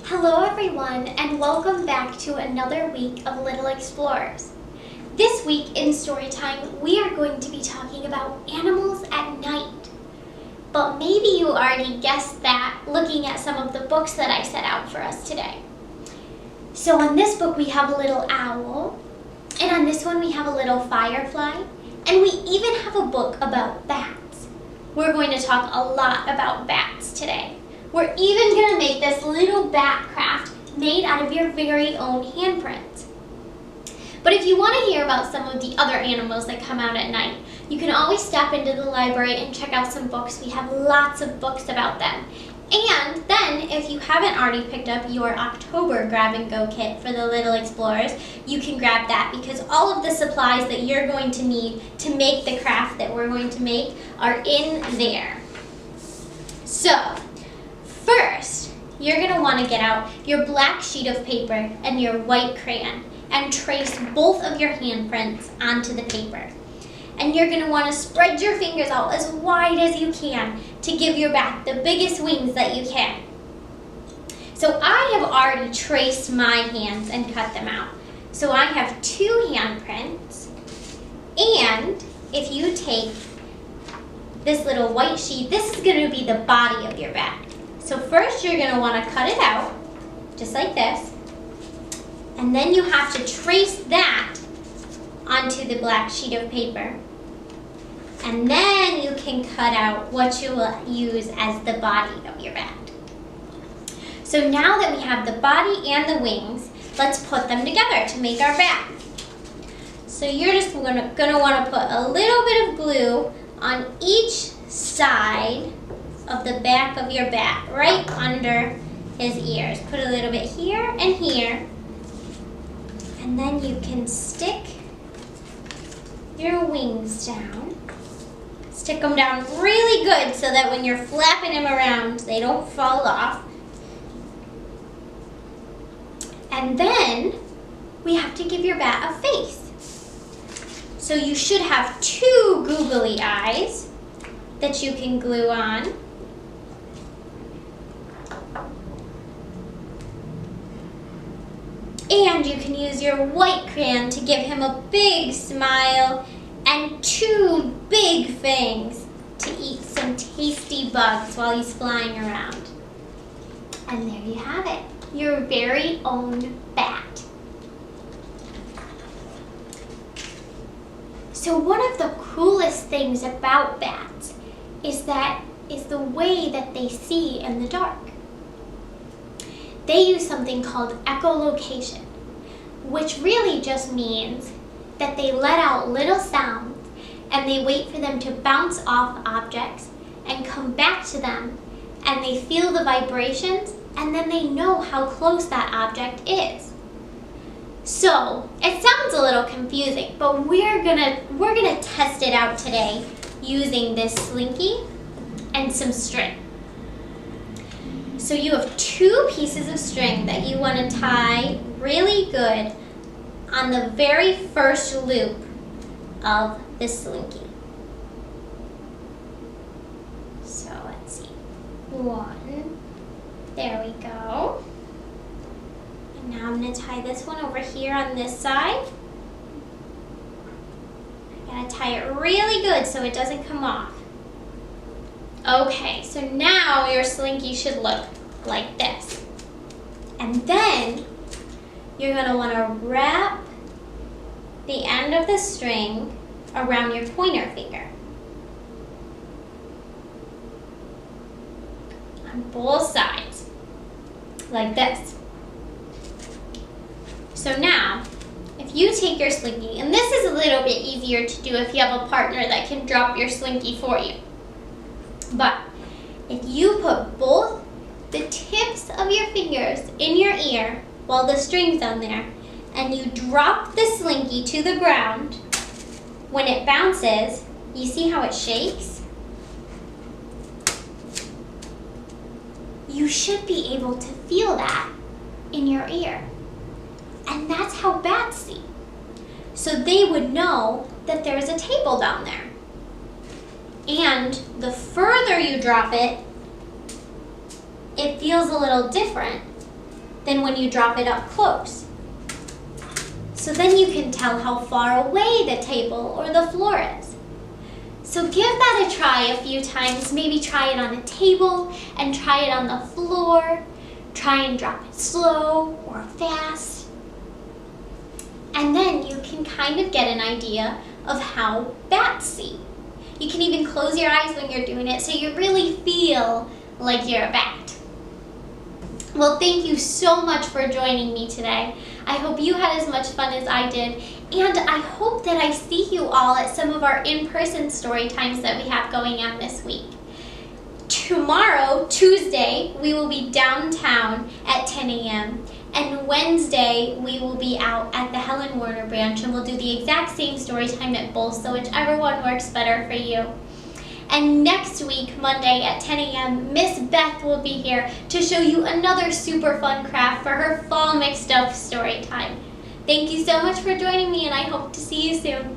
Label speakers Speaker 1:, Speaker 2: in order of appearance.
Speaker 1: Hello everyone, and welcome back to another week of Little Explorers. This week in Storytime, we are going to be talking about animals at night. But maybe you already guessed that looking at some of the books that I set out for us today. So in this book we have a little owl, and on this one we have a little firefly, and we even have a book about bats. We're going to talk a lot about bats today. We're even going to make this little bat craft made out of your very own handprint. But if you want to hear about some of the other animals that come out at night, you can always stop into the library and check out some books. We have lots of books about them. And then, if you haven't already picked up your October Grab and Go kit for the Little Explorers, you can grab that because all of the supplies that you're going to need to make the craft that we're going to make are in there. So, first, you're going to want to get out your black sheet of paper and your white crayon and trace both of your handprints onto the paper. And you're going to want to spread your fingers out as wide as you can to give your bat the biggest wings that you can. So I have already traced my hands and cut them out. So I have 2 handprints. And if you take this little white sheet, this is going to be the body of your bat. So first you're going to want to cut it out, just like this. And then you have to trace that onto the black sheet of paper. And then you can cut out what you will use as the body of your bat. So now that we have the body and the wings, let's put them together to make our bat. So you're just going to want to put a little bit of glue on each side of the back of your bat, right under his ears. Put a little bit here and here. And then you can stick your wings down. Stick them down really good so that when you're flapping them around, they don't fall off. And then we have to give your bat a face. So you should have 2 googly eyes that you can glue on. And you can use your white crayon to give him a big smile and 2 big fangs to eat some tasty bugs while he's flying around. And there you have it, your very own bat. So one of the coolest things about bats is the way that they see in the dark. They use something called echolocation, which really just means that they let out little sounds and they wait for them to bounce off objects and come back to them, and they feel the vibrations and then they know how close that object is. So it sounds a little confusing, but we're gonna test it out today using this slinky and some string. So you have 2 pieces of string that you want to tie really good on the very first loop of the slinky. So let's see. 1. There we go. And now I'm going to tie this one over here on this side. I gotta tie it really good so it doesn't come off. Okay, so now your slinky should look like this. And then you're going to want to wrap the end of the string around your pointer finger on both sides, like this. So now, if you take your slinky, and this is a little bit easier to do if you have a partner that can drop your slinky for you. But if you put both the tips of your fingers in your ear while the string's on there, and you drop the slinky to the ground, when it bounces, you see how it shakes? You should be able to feel that in your ear. And that's how bats see. So they would know that there's a table down there. And the further you drop it, it feels a little different than when you drop it up close. So then you can tell how far away the table or the floor is. So give that a try a few times. Maybe try it on a table and try it on the floor. Try and drop it slow or fast. And then you can kind of get an idea of how bats see. You can even close your eyes when you're doing it so you really feel like you're a bat. Well, thank you so much for joining me today. I hope you had as much fun as I did, and I hope that I see you all at some of our in-person story times that we have going on this week. Tomorrow, Tuesday, we will be downtown at 10 a.m., and Wednesday, we will be out at the Helen Warner branch, and we'll do the exact same story time at both, so whichever one works better for you. And next week, Monday at 10 a.m., Miss Beth will be here to show you another super fun craft for her fall mixed up story time. Thank you so much for joining me, and I hope to see you soon.